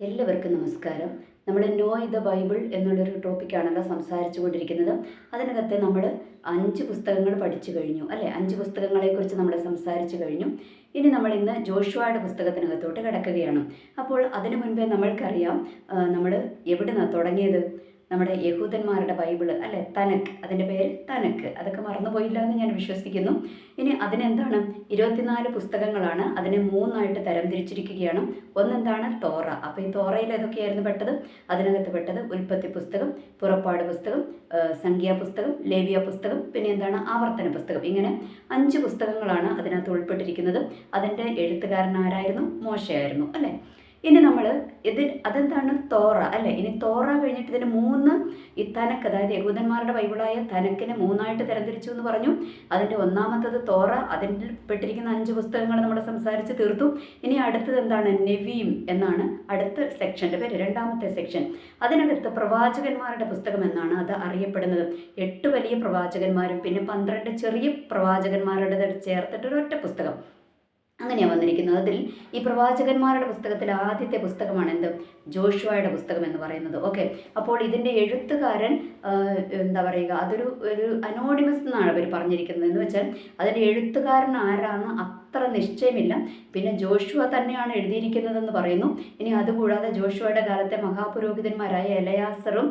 എല്ലാവർക്കും നമസ്കാരം. നമ്മൾ നോ ദ ബൈബിൾ എന്നുള്ളൊരു ടോപ്പിക്കാണല്ലോ സംസാരിച്ചു കൊണ്ടിരിക്കുന്നത്. അതിനകത്തെ നമ്മൾ 5 പുസ്തകങ്ങൾ പഠിച്ചു കഴിഞ്ഞു അല്ലേ? 5 പുസ്തകങ്ങളെക്കുറിച്ച് നമ്മൾ സംസാരിച്ചു കഴിഞ്ഞു. ഇനി നമ്മൾ ഇന്ന് ജോഷുവയുടെ പുസ്തകത്തിനകത്തോട്ട് കിടക്കുകയാണ്. അപ്പോൾ അതിനു മുൻപേ നമ്മൾക്കറിയാം നമ്മൾ എവിടുന്നാണ് തുടങ്ങിയത്? നമ്മുടെ യഹൂദന്മാരുടെ ബൈബിള് അല്ലേ, തനക്ക്, അതിൻ്റെ പേര് തനക്ക്. അതൊക്കെ മറന്നുപോയില്ല എന്ന് ഞാൻ വിശ്വസിക്കുന്നു. ഇനി അതിനെന്താണ്, 24 പുസ്തകങ്ങളാണ്. അതിനെ 3ആയിട്ട് തരംതിരിച്ചിരിക്കുകയാണ്. ഒന്നെന്താണ് തോറ. അപ്പോൾ ഈ തോറയിൽ ഏതൊക്കെയായിരുന്നു പെട്ടത്? അതിനകത്ത് പെട്ടത് ഉൽപ്പത്തി പുസ്തകം, പുറപ്പാട് പുസ്തകം, സംഖ്യാപുസ്തകം, ലേവ്യ പുസ്തകം, പിന്നെ എന്താണ് ആവർത്തന പുസ്തകം. ഇങ്ങനെ 5 പുസ്തകങ്ങളാണ് അതിനകത്ത് ഉൾപ്പെട്ടിരിക്കുന്നത്. അതിൻ്റെ എഴുത്തുകാരൻ ആരായിരുന്നു? മോശയായിരുന്നു അല്ലേ? ഇനി നമ്മൾ അതെന്താണ് തോറ അല്ലേ? ഇനി തോറ കഴിഞ്ഞിട്ട് ഇതിന് 3 ഈ തനക്ക്, അതായത് യഹൂദന്മാരുടെ ബൈബിളായ തനക്കിനെ 3ആയിട്ട് തരംതിരിച്ചു എന്ന് പറഞ്ഞു. അതിൻ്റെ ഒന്നാമത്തത് തോറ, അതിൽ പെട്ടിരിക്കുന്ന 5 പുസ്തകങ്ങൾ നമ്മൾ സംസാരിച്ച് തീർത്തു. ഇനി അടുത്തത് എന്താണ്? നെവീം എന്നാണ് അടുത്ത സെക്ഷൻ്റെ പേര്, രണ്ടാമത്തെ സെക്ഷൻ. അതിനകത്ത് പ്രവാചകന്മാരുടെ പുസ്തകം എന്നാണ് അത് അറിയപ്പെടുന്നത്. 8 വലിയ പ്രവാചകന്മാരും പിന്നെ 12 ചെറിയ പ്രവാചകന്മാരുടെ ചേർത്തിട്ടൊരു ഒറ്റ പുസ്തകം, അങ്ങനെയാണ് വന്നിരിക്കുന്നത്. അതിൽ ഈ പ്രവാചകന്മാരുടെ പുസ്തകത്തിൽ ആദ്യത്തെ പുസ്തകമാണ് എന്ത്? ജോഷുവയുടെ പുസ്തകം എന്ന് പറയുന്നത്. ഓക്കെ, അപ്പോൾ ഇതിൻ്റെ എഴുത്തുകാരൻ എന്താ പറയുക, ഒരു അനോണിമസ് എന്നാണ് അവർ പറഞ്ഞിരിക്കുന്നത്. എന്ന് വെച്ചാൽ അതിൻ്റെ എഴുത്തുകാരൻ ആരാന്ന് അത്ര നിശ്ചയമില്ല. പിന്നെ ജോഷുവ തന്നെയാണ് എഴുതിയിരിക്കുന്നതെന്ന് പറയുന്നു. ഇനി അതുകൂടാതെ ജോഷുവയുടെ കാലത്തെ മഹാപുരോഹിതന്മാരായ എലയാസറും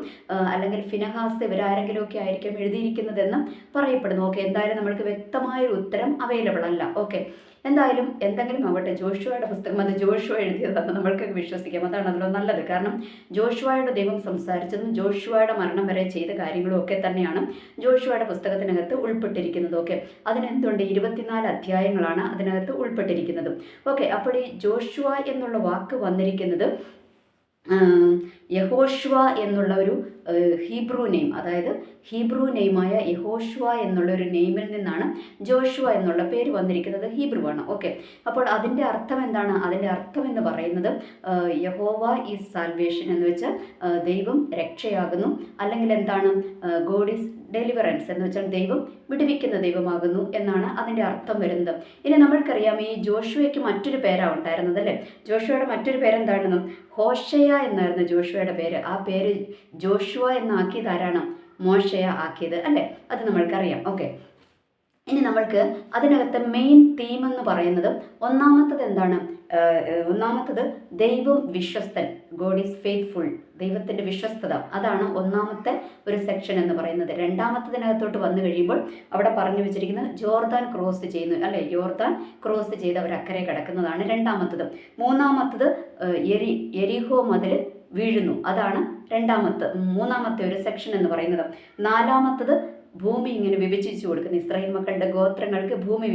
അല്ലെങ്കിൽ ഫിനഹാസ് ഇവരാരെങ്കിലുമൊക്കെ ആയിരിക്കും എഴുതിയിരിക്കുന്നതെന്ന് പറയപ്പെടുന്നു. ഓക്കെ, എന്തായാലും നമ്മൾക്ക് വ്യക്തമായൊരു ഉത്തരം അവൈലബിൾ അല്ല. ഓക്കെ, എന്തായാലും എന്തെങ്കിലും ആവട്ടെ, ജോഷുവയുടെ പുസ്തകം അത് ജോഷുവ എഴുതിയതെന്ന് നമ്മൾക്ക് വിശ്വസിക്കാം. അതാണ് അതിലോ നല്ലത്. കാരണം ജോഷുവയുടെ ദൈവം സംസാരിച്ചതും ജോഷുവയുടെ മരണം വരെ ചെയ്ത കാര്യങ്ങളും ഒക്കെ തന്നെയാണ് ജോഷുവയുടെ പുസ്തകത്തിനകത്ത് ഉൾപ്പെട്ടിരിക്കുന്നത്. ഓക്കെ, അതിനെന്തുണ്ട്? 24 അധ്യായങ്ങളാണ് അതിനകത്ത് ഉൾപ്പെട്ടിരിക്കുന്നത്. ഓക്കെ, അപ്പോൾ ഈ ജോഷുവ എന്നുള്ള വാക്ക് വന്നിരിക്കുന്നത് യഹോഷ്വ എന്നുള്ള ഒരു ഹീബ്രു നെയിം, അതായത് ഹീബ്രു നെയിമായ യഹോഷ്വ എന്നുള്ള ഒരു നെയിമിൽ നിന്നാണ് ജോഷുവ എന്നുള്ള പേര് വന്നിരിക്കുന്നത്. ഹീബ്രു ആണ്. ഓക്കെ, അപ്പോൾ അതിൻ്റെ അർത്ഥം എന്താണ്? അതിൻ്റെ അർത്ഥം എന്ന് പറയുന്നത് യഹോവ ഈസ് സാൽവേഷൻ എന്ന് വെച്ചാൽ ദൈവം രക്ഷയാകുന്നു, അല്ലെങ്കിൽ എന്താണ് ഗോഡ് ഈസ് ഡെലിവറൻസ് എന്ന് വെച്ചാൽ ദൈവം വിടുവിക്കുന്ന ദൈവമാകുന്നു എന്നാണ് അതിൻ്റെ അർത്ഥം വരുന്നത്. ഇനി നമ്മൾക്കറിയാം ഈ ജോഷുവയ്ക്ക് മറ്റൊരു പേരാണ് ഉണ്ടായിരുന്നത് അല്ലേ? ജോഷുവയുടെ മറ്റൊരു പേരെന്താണെന്നും ഹോഷയ എന്നായിരുന്നു ജോഷുവയുടെ പേര്. ആ പേര് ജോഷുവ എന്നാക്കിയത് ആരാണ്? മോശയ ആക്കിയത് അല്ലേ? അത് നമ്മൾക്കറിയാം. ഓക്കെ, ഇനി നമ്മൾക്ക് അതിനകത്ത് മെയിൻ തീം എന്ന് പറയുന്നത് ഒന്നാമത്തത് എന്താണ്? ഒന്നാമത്തത് ദൈവം വിശ്വസ്തൻ, ഗോഡ് ഈസ് ഫെയ്ത്ത്ഫുൾ, ദൈവത്തിൻ്റെ വിശ്വസ്തത. അതാണ് ഒന്നാമത്തെ ഒരു സെക്ഷൻ എന്ന് പറയുന്നത്. രണ്ടാമത്തതിനകത്തോട്ട് വന്നു കഴിയുമ്പോൾ അവിടെ പറഞ്ഞു വെച്ചിരിക്കുന്നത് ജോർദാൻ ക്രോസ് ചെയ്യുന്നു അല്ലേ? യോർദാൻ ക്രോസ് ചെയ്ത് അവർ അക്കരെ കിടക്കുന്നതാണ് രണ്ടാമത്തത്. മൂന്നാമത്തത് എരിഹോ മതിൽ വീഴുന്നു, അതാണ് മൂന്നാമത്തെ ഒരു സെക്ഷൻ എന്ന് പറയുന്നത്. നാലാമത്തത് ഭൂമി ഇങ്ങനെ വിഭജിച്ചു കൊടുക്കുന്നു, ഇസ്രായേൽ മക്കളുടെ ഗോത്രങ്ങൾക്ക് ഭൂമി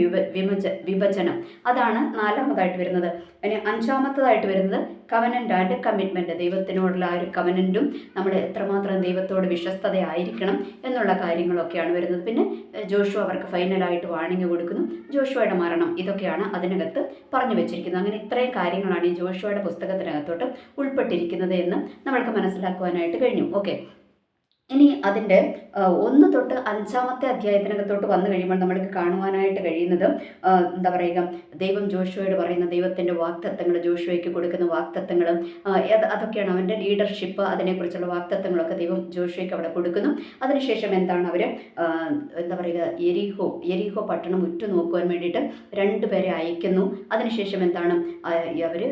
വിഭജനം, അതാണ് നാലാമതായിട്ട് വരുന്നത്. ഇനി അഞ്ചാമത്തതായിട്ട് വരുന്നത് കവനൻ്റ് ആൻഡ് കമ്മിറ്റ്മെൻറ്റ്, ദൈവത്തിനോടുള്ള ആ ഒരു കവനൻറ്റും നമ്മൾ എത്രമാത്രം ദൈവത്തോട് വിശ്വസ്തതയായിരിക്കണം എന്നുള്ള കാര്യങ്ങളൊക്കെയാണ് വരുന്നത്. പിന്നെ ജോഷുവ അവർക്ക് ഫൈനലായിട്ട് വാണിംഗ് കൊടുക്കുന്നു, ജോഷുവയുടെ മരണം, ഇതൊക്കെയാണ് അതിനകത്ത് പറഞ്ഞു വെച്ചിരിക്കുന്നത്. അങ്ങനെ ഇത്രയും കാര്യങ്ങളാണ് ഈ ജോഷുവയുടെ പുസ്തകത്തിനകത്തോട്ട് ഉൾപ്പെട്ടിരിക്കുന്നത് എന്ന് നമ്മൾക്ക് മനസ്സിലാക്കുവാനായിട്ട് കഴിഞ്ഞു. ഓക്കെ, ഇനി അതിൻ്റെ 1 തൊട്ട് 5-ാമത്തെ അധ്യായത്തിനകത്തോട്ട് വന്നു കഴിയുമ്പോൾ നമ്മൾക്ക് കാണുവാനായിട്ട് കഴിയുന്നത് എന്താ പറയുക, ദൈവം ജോഷുവയോട് പറയുന്ന ദൈവത്തിൻ്റെ വാക്തത്വങ്ങൾ, ജോഷുവയ്ക്ക് കൊടുക്കുന്ന വാക്തത്വങ്ങൾ, അതൊക്കെയാണ് അവൻ്റെ ലീഡർഷിപ്പ്, അതിനെക്കുറിച്ചുള്ള വാക്തത്വങ്ങളൊക്കെ ദൈവം ജോഷുവയ്ക്ക് അവിടെ കൊടുക്കുന്നു. അതിനുശേഷം എന്താണ് അവർ എന്താ പറയുക, എരിഹോ പട്ടണം ഉറ്റുനോക്കുവാൻ വേണ്ടിയിട്ട് 2 പേരെ അയക്കുന്നു. അതിനുശേഷം എന്താണ്, അവർ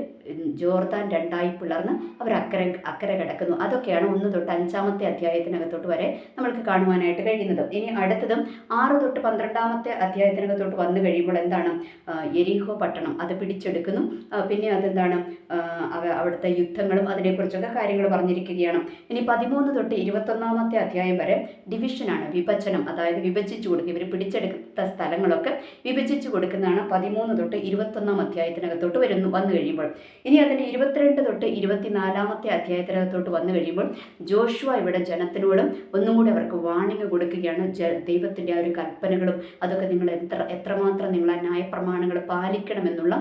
ജോർദാൻ 2ആയി പിളർന്ന് അവർ അക്കരെ കിടക്കുന്നു. അതൊക്കെയാണ് 1 തൊട്ട് 5-ാമത്തെ അധ്യായത്തിനകത്തോട്ട് വരെ നമ്മൾക്ക് കാണുവാനായിട്ട് കഴിയുന്നത്. ഇനി അടുത്തതും 6 തൊട്ട് 12-ാമത്തെ അധ്യായത്തിനകത്തോട്ട് വന്നു കഴിയുമ്പോൾ എന്താണ്, എരിഹോ പട്ടണം അത് പിടിച്ചെടുക്കുന്നു. പിന്നെ അതെന്താണ്, അവിടുത്തെ യുദ്ധങ്ങളും അതിനെക്കുറിച്ചൊക്കെ കാര്യങ്ങൾ പറഞ്ഞിരിക്കുകയാണ്. ഇനി 13 തൊട്ട് 21-ാമത്തെ അധ്യായം വരെ ഡിവിഷനാണ്, വിഭജനം, അതായത് വിഭജിച്ചു കൊടുക്കുക. ഇവർ പിടിച്ചെടുത്ത സ്ഥലങ്ങളൊക്കെ വിഭജിച്ചു കൊടുക്കുന്നതാണ് 13 തൊട്ട് 21-ാം അധ്യായത്തിനകത്തോട്ട് വന്നു കഴിയുമ്പോൾ. ഇനി അതിൻ്റെ 22 തൊട്ട് 24-ാമത്തെ അധ്യായത്തിനകത്തോട്ട് വന്നു കഴിയുമ്പോൾ ജോഷുവ ഇവിടെ ജനത്തിനോടും ഒന്നുകൂടി അവർക്ക് വാണിംഗ് കൊടുക്കുകയാണ്. ദൈവത്തിൻ്റെ ആ ഒരു കൽപ്പനകളും അതൊക്കെ നിങ്ങൾ എത്രമാത്രം നിങ്ങൾ ആ ന്യായപ്രമാണങ്ങൾ പാലിക്കണമെന്നുള്ള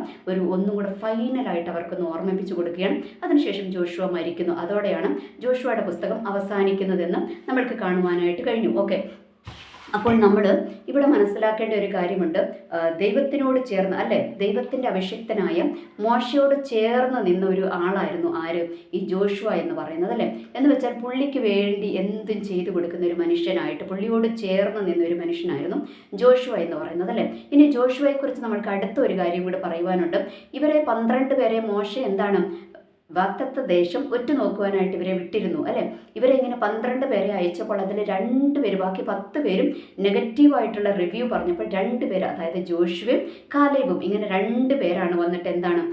ഒന്നും കൂടെ ഫൈനലായിട്ട് അവർക്കൊന്ന് ഓർമ്മിപ്പിച്ചു കൊടുക്കുകയാണ്. അതിനുശേഷം ജോഷുവ മരിക്കുന്നു. അതോടെയാണ് ജോഷുവയുടെ പുസ്തകം അവസാനിക്കുന്നതെന്ന് നമ്മൾക്ക് കാണുവാനായിട്ട് കഴിഞ്ഞു. ഓക്കെ, അപ്പോൾ നമ്മൾ ഇവിടെ മനസ്സിലാക്കേണ്ട ഒരു കാര്യമുണ്ട്. ദൈവത്തിനോട് ചേർന്ന് അല്ലേ, ദൈവത്തിൻ്റെ അഭിഷിക്തനായ മോശയോട് ചേർന്ന് നിന്ന ഒരു ആളായിരുന്നു ആര്? ഈ ജോഷുവ എന്ന് പറയുന്നത് അല്ലേ. എന്ന് വെച്ചാൽ പുള്ളിക്ക് വേണ്ടി എന്തും ചെയ്തു കൊടുക്കുന്ന ഒരു മനുഷ്യനായിട്ട്, പുള്ളിയോട് ചേർന്ന് നിന്ന ഒരു മനുഷ്യനായിരുന്നു ജോഷുവ എന്ന് പറയുന്നത് അല്ലേ. ഇനി ജോഷുവയെക്കുറിച്ച് നമ്മൾക്ക് അടുത്ത ഒരു കാര്യം കൂടി പറയുവാനുണ്ട്. ഇവരെ 12 പേരെ മോശ എന്താണ് വാഗ്ദത്ത ദേശം ഒറ്റുനോക്കുവാനായിട്ട് ഇവരെ വിട്ടിരുന്നു അല്ലേ. ഇവരെ ഇങ്ങനെ 12 പേരെ അയച്ചപ്പോൾ അതിൽ 2 പേര്, ബാക്കി 10 പേരും നെഗറ്റീവായിട്ടുള്ള റിവ്യൂ പറഞ്ഞപ്പോൾ 2 പേര്, അതായത് ജോഷുവയും കാലേബും, ഇങ്ങനെ 2 പേരാണ് വന്നിട്ട് എന്താണ്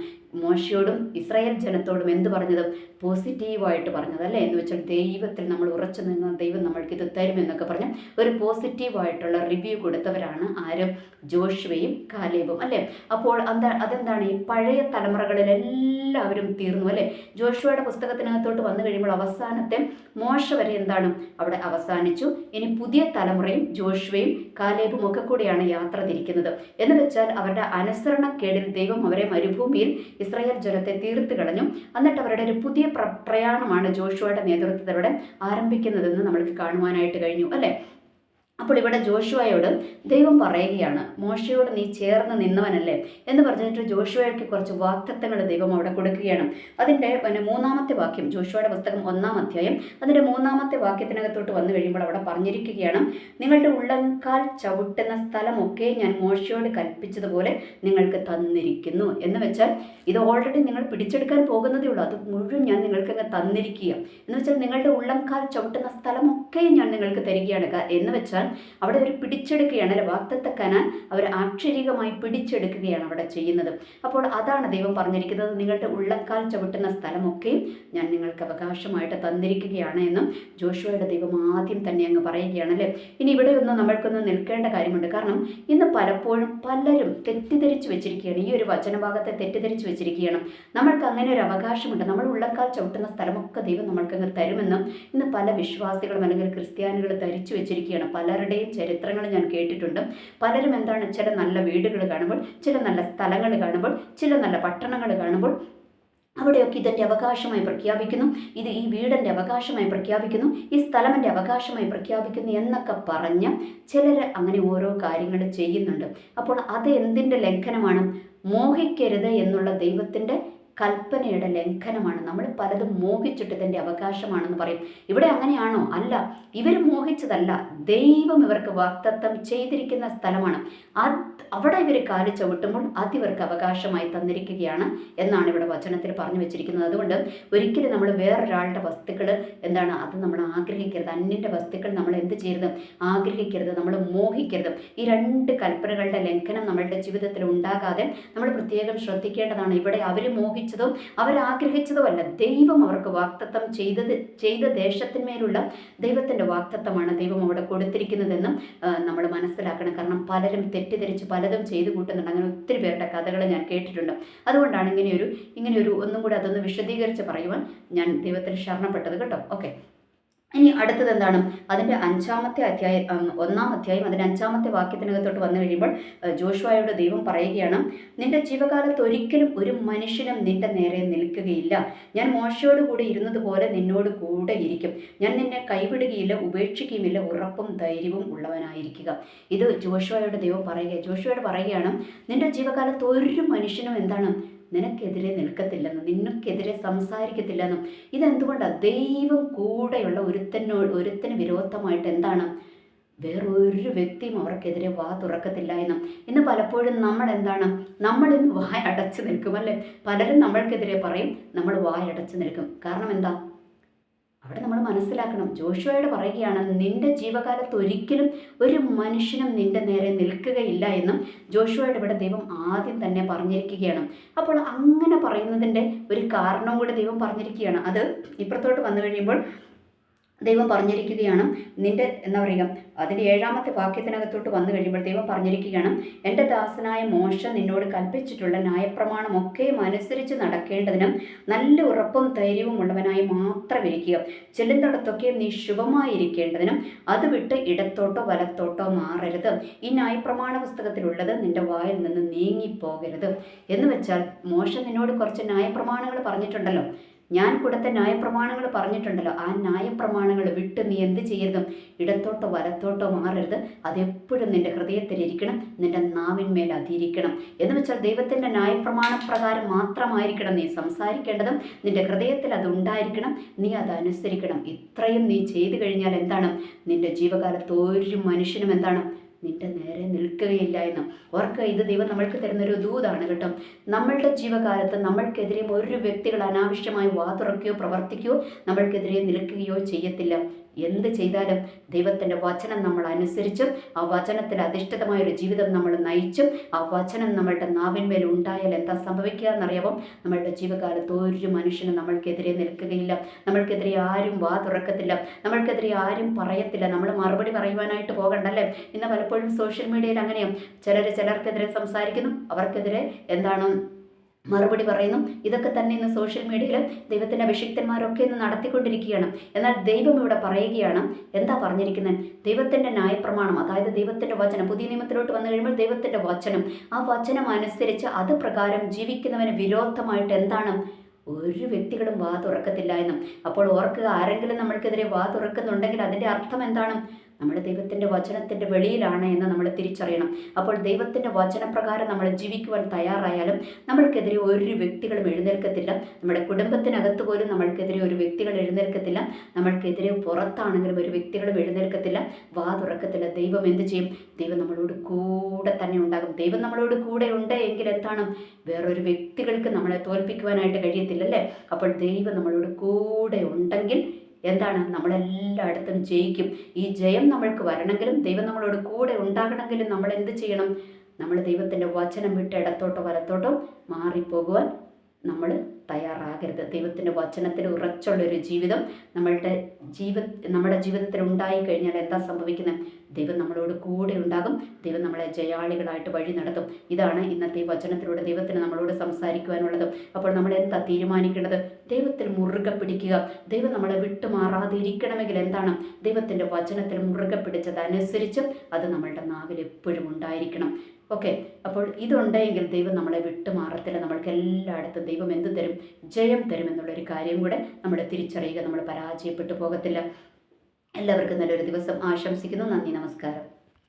മോശയോടും ഇസ്രായേൽ ജനത്തോടും എന്ത് പറഞ്ഞത്? പോസിറ്റീവായിട്ട് പറഞ്ഞത് അല്ലേ. എന്ന് വെച്ചാൽ ദൈവത്തിൽ നമ്മൾ ഉറച്ചു നിന്ന് ദൈവം നമ്മൾക്ക് ഇത് തരുമെന്നൊക്കെ പറഞ്ഞ് ഒരു പോസിറ്റീവായിട്ടുള്ള റിവ്യൂ കൊടുത്തവരാണ് ആര്? ജോഷുവയും കാലേബും അല്ലേ. അപ്പോൾ അതെന്താണ്, ഈ പഴയ തലമുറകളിലെല്ലാവരും തീർന്നു അല്ലേ. ജോഷുവയുടെ പുസ്തകത്തിനകത്തോട്ട് വന്നു കഴിയുമ്പോൾ അവസാനത്തെ മോശ വരെ എന്താണ് അവിടെ അവസാനിച്ചു. ഇനി പുതിയ തലമുറയും ജോഷുവയും കാലേബും ഒക്കെ കൂടിയാണ് യാത്ര തിരിക്കുന്നത്. എന്ന് വെച്ചാൽ അവരുടെ അനുസരണക്കേടിൽ ദൈവം അവരെ മരുഭൂമിയിൽ ഇസ്രായേൽ ജനത്തെ തീർത്ത് കളഞ്ഞു. എന്നിട്ട് അവരുടെ ഒരു പുതിയ പ്രയാണമാണ് ജോഷുവയുടെ നേതൃത്വത്തിലൂടെ ആരംഭിക്കുന്നതെന്ന് നമ്മൾക്ക് കാണുവാനായിട്ട് കഴിഞ്ഞു അല്ലേ. അപ്പോൾ ഇവിടെ ജോഷുവയോട് ദൈവം പറയുകയാണ്, മോശയോട് നീ ചേർന്ന് നിന്നവനല്ലേ എന്ന് പറഞ്ഞിട്ട് ജോഷുവയ്ക്ക് കുറച്ച് വാഗ്ദത്തങ്ങൾ ദൈവം അവിടെ കൊടുക്കുകയാണ്. അതിൻ്റെ 3-ാമത്തെ വാക്യം, ജോഷുവയുടെ പുസ്തകം 1-ാം അധ്യായം അതിൻ്റെ 3-ാമത്തെ വാക്യത്തിനകത്തോട്ട് വന്നു കഴിയുമ്പോൾ അവിടെ പറഞ്ഞിരിക്കുകയാണ്, നിങ്ങളുടെ ഉള്ളങ്കാൽ ചവിട്ടുന്ന സ്ഥലമൊക്കെ ഞാൻ മോശയോട് കൽപ്പിച്ചതുപോലെ നിങ്ങൾക്ക് തന്നിരിക്കുന്നു. എന്ന് വെച്ചാൽ ഇത് ഓൾറെഡി നിങ്ങൾ പിടിച്ചെടുക്കാൻ പോകുന്നതേ ഉള്ളൂ, അത് മുഴുവൻ ഞാൻ നിങ്ങൾക്ക് തന്നിരിക്കുക. എന്ന് വെച്ചാൽ നിങ്ങളുടെ ഉള്ളങ്കാൽ ചവിട്ടുന്ന സ്ഥലമൊക്കെ ഞാൻ നിങ്ങൾക്ക് തരികയാണ്. എന്ന് വെച്ചാൽ അവിടെ അവർ പിടിച്ചെടുക്കുകയാണ് അല്ലെ. വാഗ്ദത്ത കനാൻ അവർ ആക്ഷരികമായി പിടിച്ചെടുക്കുകയാണ് അവിടെ ചെയ്യുന്നത്. അപ്പോൾ അതാണ് ദൈവം പറഞ്ഞിരിക്കുന്നത്, നിങ്ങളുടെ ഉള്ളക്കാൽ ചവിട്ടുന്ന സ്ഥലമൊക്കെയും ഞാൻ നിങ്ങൾക്ക് അവകാശമായിട്ട് തന്നിരിക്കുകയാണ് എന്നും ജോഷുവയുടെ ദൈവം ആദ്യം തന്നെ അങ്ങ് പറയുകയാണ് അല്ലേ. ഇനി ഇവിടെ ഒന്ന് നമ്മൾക്കൊന്ന് നിൽക്കേണ്ട കാര്യമുണ്ട്. കാരണം ഇന്ന് പലപ്പോഴും പലരും തെറ്റിദ്ധരിച്ചു വെച്ചിരിക്കുകയാണ്, ഈ ഒരു വചനഭാഗത്തെ തെറ്റിദ്ധരിച്ചു വെച്ചിരിക്കുകയാണ്. നമ്മൾക്ക് അങ്ങനെ ഒരു അവകാശമുണ്ട്, നമ്മൾ ഉള്ളക്കാൽ ചവിട്ടുന്ന സ്ഥലമൊക്കെ ദൈവം നമ്മൾക്കങ്ങ് തരുമെന്നും ഇന്ന് പല വിശ്വാസികളും അല്ലെങ്കിൽ ക്രിസ്ത്യാനികൾ ധരിച്ചു വെച്ചിരിക്കുകയാണ്. പലരുടെയും ചരിത്രങ്ങൾ ഞാൻ കേട്ടിട്ടുണ്ട്. പലരും എന്താണ്, ചില നല്ല വീടുകൾ കാണുമ്പോൾ, ചില നല്ല സ്ഥലങ്ങൾ കാണുമ്പോൾ, ചില നല്ല പട്ടണങ്ങൾ കാണുമ്പോൾ അവിടെയൊക്കെ ഇതെൻ്റെ അവകാശമായി പ്രഖ്യാപിക്കുന്നു, ഈ വീടിൻ്റെ അവകാശമായി പ്രഖ്യാപിക്കുന്നു, ഈ സ്ഥലം എൻ്റെ അവകാശമായി പ്രഖ്യാപിക്കുന്നു എന്നൊക്കെ പറഞ്ഞ് ചിലർ അങ്ങനെ ഓരോ കാര്യങ്ങൾ ചെയ്യുന്നുണ്ട്. അപ്പോൾ അത് എന്തിൻ്റെ ലംഘനമാണ്? മോഹിക്കരുത് എന്നുള്ള ദൈവത്തിൻ്റെ കൽപ്പനയുടെ ലംഘനമാണ്. നമ്മൾ പലതും മോഹിച്ചിട്ട് ഇതിൻ്റെ അവകാശമാണെന്ന് പറയും. ഇവിടെ അങ്ങനെയാണോ? അല്ല, ഇവർ മോഹിച്ചതല്ല, ദൈവം ഇവർക്ക് വാഗ്ദത്തം ചെയ്തിരിക്കുന്ന സ്ഥലമാണ്. അവിടെ ഇവർ കാല് ചവിട്ടുമ്പോൾ അത് ഇവർക്ക് അവകാശമായി തന്നിരിക്കുകയാണ് എന്നാണ് ഇവിടെ വചനത്തിൽ പറഞ്ഞു വെച്ചിരിക്കുന്നത്. അതുകൊണ്ട് ഒരിക്കലും നമ്മൾ വേറൊരാളുടെ വസ്തുക്കൾ എന്താണ് അത് നമ്മൾ ആഗ്രഹിക്കരുത്. അന്യൻ്റെ വസ്തുക്കൾ നമ്മൾ എന്ത് ചെയ്യരുത്? ആഗ്രഹിക്കരുത്, നമ്മൾ മോഹിക്കരുത്. ഈ 2 കൽപ്പനകളുടെ ലംഘനം നമ്മളുടെ ജീവിതത്തിൽ ഉണ്ടാകാതെ നമ്മൾ പ്രത്യേകം ശ്രദ്ധിക്കേണ്ടതാണ്. ഇവിടെ അവർ മോഹിച്ചതും അവരാഗ്രഹിച്ചതുമല്ല, ദൈവം അവർക്ക് വാഗ്ദത്തം ചെയ്ത ദേശത്തിന്മേലുള്ള ദൈവത്തിൻ്റെ വാഗ്ദത്തമാണ് ദൈവം അവിടെ കൊടുത്തിരിക്കുന്നതെന്നും നമ്മൾ മനസ്സിലാക്കണം. കാരണം പലരും തെറ്റിദ്ധരിച്ച് പലതും ചെയ്തു കൂട്ടുന്നുണ്ട്. അങ്ങനെ ഒത്തിരി പേരുടെ കഥകൾ ഞാൻ കേട്ടിട്ടുണ്ട്. അതുകൊണ്ടാണ് ഇങ്ങനെയൊരു ഒന്നും കൂടി അതൊന്ന് വിശദീകരിച്ച് പറയുവാൻ ഞാൻ ദൈവത്തിൽ ശരണപ്പെട്ടത് കേട്ടോ. ഓക്കെ, ഇനി അടുത്തത് എന്താണ്? അതിൻ്റെ 5-ാമത്തെ അധ്യായം 1-ാം അധ്യായം അതിൻ്റെ 5-ാമത്തെ വാക്യത്തിനകത്തോട്ട് വന്നു കഴിയുമ്പോൾ ജോഷുവയോട് ദൈവം പറയുകയാണ്, നിന്റെ ജീവകാലത്ത് ഒരിക്കലും ഒരു മനുഷ്യനും നിന്റെ നേരെ നിൽക്കുകയില്ല. ഞാൻ മോശയോട് കൂടി ഇരുന്നതുപോലെ നിന്നോട് കൂടെ ഇരിക്കും. ഞാൻ നിന്നെ കൈവിടുകയില്ല, ഉപേക്ഷിക്കുകയുമില്ല. ഉറപ്പും ധൈര്യവും ഉള്ളവനായിരിക്കുക. ഇത് ജോഷുവയോട് ദൈവം ജോഷുവയോട് പറയുകയാണ്, നിന്റെ ജീവകാലത്ത് ഒരു മനുഷ്യനും എന്താണ് നിനക്കെതിരെ നിൽക്കത്തില്ലെന്നും നിനക്കെതിരെ സംസാരിക്കത്തില്ലെന്നും. ഇതെന്തുകൊണ്ടാണ്? ദൈവം കൂടെയുള്ള ഒരുത്തിന് വിരോധമായിട്ട് എന്താണ് വേറൊരു വ്യക്തിയും അവർക്കെതിരെ വാ തുറക്കത്തില്ല എന്നും. ഇന്ന് പലപ്പോഴും നമ്മളിന്ന് വായ അടച്ചു നിൽക്കും അല്ലേ. പലരും നമ്മൾക്കെതിരെ പറയും, നമ്മൾ വായ അടച്ചു നിൽക്കും. കാരണം എന്താ? അവിടെ നമ്മൾ മനസ്സിലാക്കണം. ജോഷുവയോട് പറയുകയാണ്, നിന്റെ ജീവകാലത്ത് ഒരിക്കലും ഒരു മനുഷ്യനും നിന്റെ നേരെ നിൽക്കുകയില്ല എന്നും ജോഷുവയോട് ഇവിടെ ദൈവം ആദ്യം തന്നെ പറഞ്ഞിരിക്കുകയാണ്. അപ്പോൾ അങ്ങനെ പറയുന്നതിൻ്റെ ഒരു കാരണം കൂടി ദൈവം പറഞ്ഞിരിക്കുകയാണ്. അത് ഇപ്പുറത്തോട്ട് വന്നു കഴിയുമ്പോൾ ദൈവം പറഞ്ഞിരിക്കുകയാണ്, നിന്റെ എന്താ പറയുക, അതിൻ്റെ 7-ാമത്തെ വാക്യത്തിനകത്തോട്ട് വന്നു കഴിയുമ്പോൾ ദൈവം പറഞ്ഞിരിക്കുകയാണ്, എൻ്റെ ദാസനായ മോശ നിന്നോട് കൽപ്പിച്ചിട്ടുള്ള ന്യായപ്രമാണമൊക്കെയും അനുസരിച്ച് നടക്കേണ്ടതിനും നല്ല ഉറപ്പും ധൈര്യവും ഉള്ളവനായി മാത്രം ഇരിക്കുക. ചെല്ലുന്നിടത്തൊക്കെയും നീ ശുഭമായിരിക്കേണ്ടതിനും അത് വിട്ട് ഇടത്തോട്ടോ വലത്തോട്ടോ മാറരുത്. ഈ ന്യായപ്രമാണ പുസ്തകത്തിലുള്ളത് നിന്റെ വായിൽ നിന്ന് നീങ്ങിപ്പോകരുത്. എന്ന് വെച്ചാൽ മോശ നിന്നോട് കുറച്ച് ന്യായപ്രമാണങ്ങൾ പറഞ്ഞിട്ടുണ്ടല്ലോ. ഞാൻ കൊടുത്ത ന്യായപ്രമാണങ്ങൾ പറഞ്ഞിട്ടുണ്ടല്ലോ, ആ ന്യായപ്രമാണങ്ങൾ വിട്ട് നീ എന്ത് ചെയ്യരുതും, ഇടത്തോട്ടോ വലത്തോട്ടോ മാറരുത്. അതെപ്പോഴും നിന്റെ ഹൃദയത്തിലിരിക്കണം, നിന്റെ നാവിന്മേൽ അതിരിക്കണം. എന്ന് വെച്ചാൽ ദൈവത്തിൻ്റെ ന്യായപ്രമാണപ്രകാരം മാത്രമായിരിക്കണം നീ സംസാരിക്കേണ്ടതും, നിന്റെ ഹൃദയത്തിൽ അത് ഉണ്ടായിരിക്കണം, നീ അതനുസരിക്കണം. ഇത്രയും നീ ചെയ്തു കഴിഞ്ഞാൽ എന്താണ്, നിന്റെ ജീവകാലത്ത് ഒരു മനുഷ്യനും എന്താണ് നിന്റെ നേരെ നിൽക്കുകയില്ല എന്ന് ഓർക്കുക. ഇത് ദൈവം നമ്മൾക്ക് തരുന്നൊരു ദൂതാണ് കേട്ടോ. നമ്മളുടെ ജീവകാലത്ത് നമ്മൾക്കെതിരെ ഒരു വ്യക്തികൾ അനാവശ്യമായി വാതുറക്കുകയോ പ്രവർത്തിക്കുകയോ നമ്മൾക്കെതിരെ നിൽക്കുകയോ ചെയ്യത്തില്ല. എന്ത് ചെയ്താലും ദൈവത്തിൻ്റെ വചനം നമ്മൾ അനുസരിച്ചും ആ വചനത്തിൽ അധിഷ്ഠിതമായൊരു ജീവിതം നമ്മൾ നയിച്ചും ആ വചനം നമ്മളുടെ നാവിന്മേൽ ഉണ്ടായാൽ എന്താ സംഭവിക്കുക എന്നറിയാമോ? നമ്മളുടെ ജീവകാലത്ത് ഒരു മനുഷ്യനും നമ്മൾക്കെതിരെ നിൽക്കുകയില്ല, നമ്മൾക്കെതിരെ ആരും തുറക്കത്തില്ല, നമ്മൾക്കെതിരെ ആരും പറയത്തില്ല. നമ്മൾ മറുപടി പറയുവാനായിട്ട് പോകണ്ടല്ലേ. ഇന്ന് പലപ്പോഴും സോഷ്യൽ മീഡിയയിൽ അങ്ങനെയും ചിലർക്കെതിരെ സംസാരിക്കുന്നു, അവർക്കെതിരെ എന്താണ് മറുപടി പറയുന്നു. ഇതൊക്കെ തന്നെ ഇന്ന് സോഷ്യൽ മീഡിയയിൽ ദൈവത്തിൻ്റെ അഭിഷിക്തന്മാരൊക്കെ ഇന്ന് നടത്തിക്കൊണ്ടിരിക്കുകയാണ്. എന്നാൽ ദൈവം ഇവിടെ പറയുകയാണ്, എന്താ പറഞ്ഞിരിക്കുന്നത്? ദൈവത്തിൻ്റെ ന്യായപ്രമാണം, അതായത് ദൈവത്തിൻ്റെ വചനം, പുതിയ നിയമത്തിലോട്ട് വന്നു കഴിയുമ്പോൾ ദൈവത്തിൻ്റെ വചനം, ആ വചനം അനുസരിച്ച് അത് പ്രകാരം ജീവിക്കുന്നവന് വിരോധമായിട്ട് എന്താണ്, ഒരു വ്യക്തികളും തുറക്കത്തില്ല എന്നും. അപ്പോൾ ഓർക്കുക, ആരെങ്കിലും നമ്മൾക്കെതിരെ തുറക്കുന്നുണ്ടെങ്കിൽ അതിൻ്റെ അർത്ഥം എന്താണ്? നമ്മൾ ദൈവത്തിൻ്റെ വചനത്തിൻ്റെ വെളിയിലാണ് എന്ന് നമ്മൾ തിരിച്ചറിയണം. അപ്പോൾ ദൈവത്തിൻ്റെ വചനപ്രകാരം നമ്മൾ ജീവിക്കുവാൻ തയ്യാറായാലും നമ്മൾക്കെതിരെ ഒരു വ്യക്തികളും എഴുന്നേൽക്കത്തില്ല. നമ്മുടെ കുടുംബത്തിനകത്ത് പോലും നമ്മൾക്കെതിരെ ഒരു വ്യക്തികൾ എഴുന്നേൽക്കത്തില്ല. നമ്മൾക്കെതിരെ പുറത്താണെങ്കിലും ഒരു വ്യക്തികളും എഴുന്നേൽക്കത്തില്ല, തുറക്കത്തില്ല. ദൈവം എന്ത് ചെയ്യും? ദൈവം നമ്മളോട് കൂടെ തന്നെ ഉണ്ടാകും. ദൈവം നമ്മളോട് കൂടെ ഉണ്ട് എങ്കിൽ എന്താണ്, വേറൊരു വ്യക്തികൾക്ക് നമ്മളെ തോൽപ്പിക്കുവാനായിട്ട് കഴിയത്തില്ലല്ലേ. അപ്പോൾ ദൈവം നമ്മളോട് കൂടെ ഉണ്ടെങ്കിൽ എന്താണ്, നമ്മളെല്ലായിടത്തും ജയിക്കും. ഈ ജയം നമ്മൾക്ക് വരണമെങ്കിലും ദൈവം നമ്മളോട് കൂടെ ഉണ്ടാകണമെങ്കിലും നമ്മൾ എന്ത് ചെയ്യണം? നമ്മൾ ദൈവത്തിൻ്റെ വചനം വിട്ട് ഇടത്തോട്ടോ വലത്തോട്ടോ മാറിപ്പോകുവാൻ നമ്മൾ തയ്യാറാകരുത്. ദൈവത്തിൻ്റെ വചനത്തിൽ ഉറച്ചുള്ളൊരു ജീവിതം നമ്മുടെ ജീവിതത്തിൽ ഉണ്ടായി കഴിഞ്ഞാൽ എന്താ സംഭവിക്കുന്നത്? ദൈവം നമ്മളോട് കൂടെ ഉണ്ടാകും, ദൈവം നമ്മളെ ജയാളികളായിട്ട് വഴി നടത്തും. ഇതാണ് ഇന്നത്തെ വചനത്തിലൂടെ ദൈവത്തിന് നമ്മളോട് സംസാരിക്കുവാനുള്ളത്. അപ്പോൾ നമ്മൾ എന്താ തീരുമാനിക്കേണ്ടത്? ദൈവത്തിൽ മുറുകെ പിടിക്കുക. ദൈവം നമ്മളെ വിട്ടുമാറാതെ ഇരിക്കണമെങ്കിൽ എന്താണ്, ദൈവത്തിൻ്റെ വചനത്തിൽ മുറുകെ പിടിച്ചതനുസരിച്ചും അത് നമ്മളുടെ നാവിൽ എപ്പോഴും ഉണ്ടായിരിക്കണം. ഓക്കെ, അപ്പോൾ ഇതുണ്ടെങ്കിൽ ദൈവം നമ്മളെ വിട്ടുമാറത്തില്ല. നമ്മൾക്ക് എല്ലായിടത്തും ദൈവം എന്ത് തരും? ജയം തരുമെന്നുള്ളൊരു കാര്യം കൂടെ നമ്മൾ തിരിച്ചറിയുക. നമ്മൾ പരാജയപ്പെട്ടു പോകത്തില്ല. എല്ലാവർക്കും നല്ലൊരു ദിവസം ആശംസിക്കുന്നു. നന്ദി, നമസ്കാരം.